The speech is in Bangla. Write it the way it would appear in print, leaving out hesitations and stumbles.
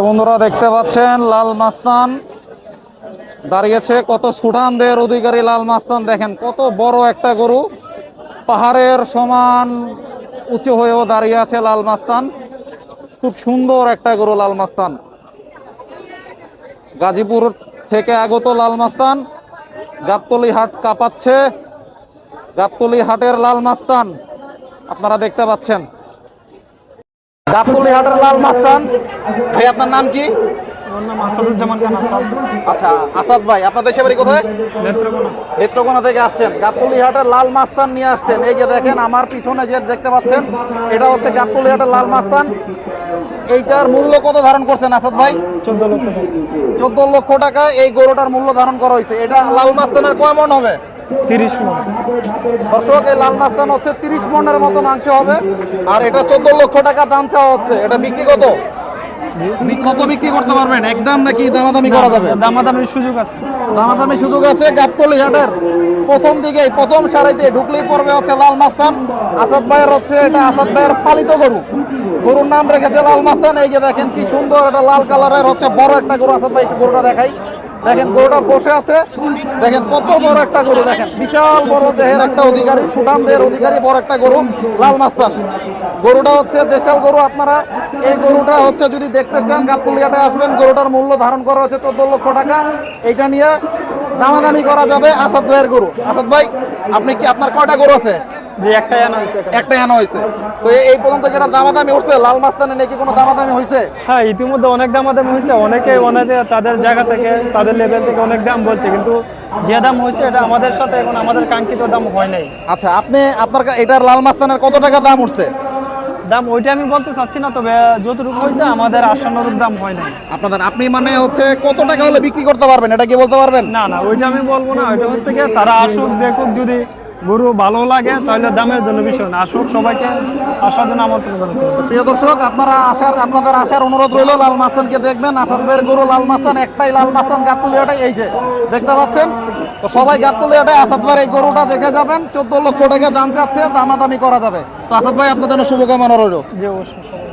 বন্ধুরা দেখতে পাচ্ছেন লাল মাস্তান দাঁড়িয়েছে। কত সুঠামদের অধিকারী লাল মাস্তান, দেখেন কত বড় একটা গরু, পাহাড়ের সমান উঁচু হয়েও দাঁড়িয়ে আছে লাল মাস্তান। খুব সুন্দর একটা গরু লাল মাস্তান, গাজীপুর থেকে আগত লাল মাস্তান। গাবতলী হাট কাঁপাচ্ছে, গাবতলী হাটের লাল মাস্তান আপনারা দেখতে পাচ্ছেন। গাবতলী হাটের লাল মাস্তান। ভাই আপনার নাম কি? আমার নাম আসাদুজ্জামান খান আসাদ। আচ্ছা আসাদ ভাই, আপনার দেশে বাড়ি কোথায়? নেত্রকোনা। নেত্রকোনা থেকে আসছেন, গাবতলী হাটের লাল মাস্তান নিয়ে আসছেন। এই যে দেখেন আমার পিছনে যে দেখতে পাচ্ছেন, এটা হচ্ছে গাবতলী হাটের লাল মাস্তান। এইটার মূল্য কত ধারণ করছেন আসাদ ভাই? 14 লক্ষ টাকা। 14 লক্ষ টাকা এই গরুটার মূল্য ধারণ করা হয়েছে। এটা লাল মাস্তানের কয় মণ হবে? 30 মণ। দর্শক, এই লাল মাস্তান হচ্ছে 30 মণের মতো মাংস হবে। আর এটা 14 লক্ষ টাকা দাম চাওয়া হচ্ছে। এটা বিক্রি কত বিক্রি করতে পারবেন? একদম নাকি দামাদামি করা যাবে? দামাদামির সুযোগ আছে। দামাদামি সুযোগ আছে। গাবতলী হাটের প্রথম দিকে প্রথম সারিতে ঢুকলেই পড়বে হচ্ছে লাল মাস্তান। আসাদ ভাইয়ের হচ্ছে, এটা আসাদ ভাইয়ের পালিত গরু, গরুর নাম রেখেছে লাল মাস্তান। এই যে দেখেন কি সুন্দর একটা লাল কালারের হচ্ছে বড় একটা গরু। আসাদ ভাই একটু গরুটা দেখাই। দেখেন গরুটা বসে আছে, দেখেন কত বড় একটা গরু, দেখেন বিশাল বড় দেহের একটা অধিকারী, সুঠাম দেহের অধিকারী বড় একটা গরু লাল মাস্তান। গরুটা হচ্ছে দেশাল গরু। আপনারা এই গরুটা হচ্ছে যদি দেখতে চান গাবতলী হাটে আসবেন। গরুটার মূল্য ধারণ করা হচ্ছে 14 লক্ষ টাকা। এটা নিয়ে দামাদামি করা যাবে। আসাদ ভাইয়ের গরু। আসাদ ভাই, আপনি কি, আপনার কয়টা গরু আছে? যে একটাই আনা হয়েছে। একটাই আনা হয়েছে। তো এই পর্যন্ত কি এটার দামাদামি উঠছে? লাল মাস্তানে নাকি কোনো দামাদামি হয়েছে? হ্যাঁ, ইতিমধ্যে অনেক দামাদামি হয়েছে। অনেকে তাদের জায়গা থেকে, তাদের লেভেল থেকে অনেক দাম বলছে, কিন্তু যে দাম হয়েছে এটা আমাদের সাথে এখন আমাদের কাঙ্ক্ষিত দাম হয় নাই। আচ্ছা, আপনার এটার লাল মাস্তানের কত টাকা দাম উঠছে? দাম ওইটা আমি বলতে চাচ্ছি না, তবে যতটুকু হয়েছে আমাদের আশানুরূপ দাম হয় নাই। আপনি মানে হচ্ছে কত টাকা হলে বিক্রি করতে পারবেন, এটা কি বলতে পারবেন? না না, ওইটা আমি বলবো না। ওইটা হচ্ছে কি, তারা আসুক দেখুক, যদি গরু ভালো লাগে তাহলে দামের জন্য বিষয় না, আসুক, সবাইকে আসার জন্য আমন্ত্রণ করবো। প্রিয় দর্শক, আপনাদের আসার অনুরোধ রইল। লাল মাস্তানকে দেখবেন, আসাদ ভাইয়ের গরু লাল মাস্তান, একটাই লাল মাস্তান গাবতলী হাটে। এই যে দেখতে পাচ্ছেন, তো সবাই গাবতলী হাটে আসাদ ভাইয়ের এই গরুটা দেখে যাবেন। 14 লক্ষ টাকা দাম চাচ্ছে, দামাদামি করা যাবে। তো আসাদ ভাই, আপনার জন্য শুভকামনা রইল। যে অবশ্যই সবাই